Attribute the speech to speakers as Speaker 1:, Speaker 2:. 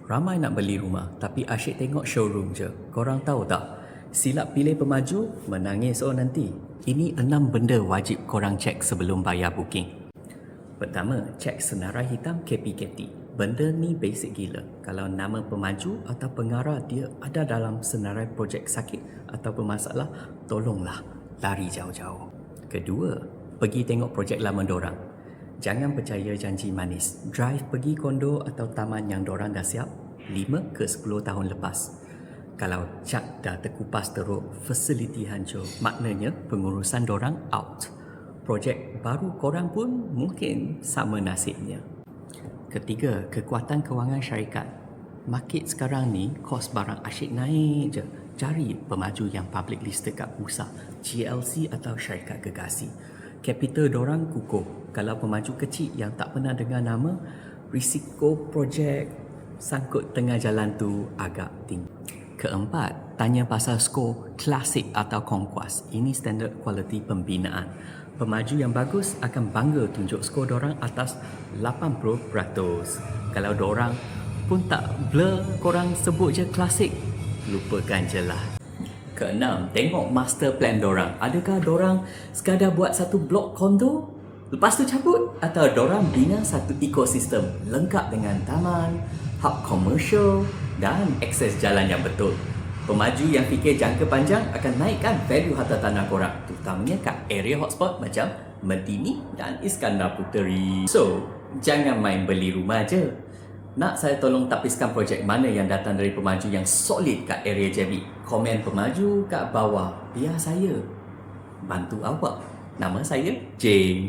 Speaker 1: Ramai nak beli rumah tapi asyik tengok showroom je. Korang tahu tak? Silap pilih pemaju, menangis nanti. Ini 6 benda wajib korang cek sebelum bayar booking. Pertama, cek senarai hitam KPKT. Benda ni basic gila. Kalau nama pemaju atau pengarah dia ada dalam senarai projek sakit atau bermasalah, tolonglah lari jauh-jauh. Kedua, pergi tengok projek lama dorang. Jangan percaya janji manis. Drive pergi kondo atau taman yang dorang dah siap 5 ke 10 tahun lepas. Kalau cat dah terkupas teruk, fasiliti hancur, maknanya pengurusan dorang out. Projek baru korang pun mungkin sama nasibnya. Ketiga, kekuatan kewangan syarikat. Market sekarang ni, kos barang asyik naik je. Cari pemaju yang public listed kat bursa, GLC atau syarikat gergasi. Capital dorang kukuh. Kalau pemaju kecil yang tak pernah dengar nama, risiko projek sangkut tengah jalan tu agak tinggi. Keempat, tanya pasal skor klasik atau konkuas. Ini standard kualiti pembinaan. Pemaju yang bagus akan bangga tunjuk skor dorang atas 80%. Kalau dorang pun tak blur, korang sebut je klasik, lupakan je lah. Keenam, tengok master plan dorang. Adakah dorang sekadar buat satu blok kondo, lepas tu cabut? Atau dorang bina satu ekosistem lengkap dengan taman, hub komersial dan akses jalan yang betul? Pemaju yang fikir jangka panjang akan naikkan value harta tanah korang, terutamanya kat area hotspot macam Medini dan Iskandar Puteri. So, jangan main beli rumah je. Nak saya tolong tapiskan projek mana yang datang dari pemaju yang solid kat area JB? Komen pemaju kat bawah. Biar saya bantu awak. Nama saya Jane.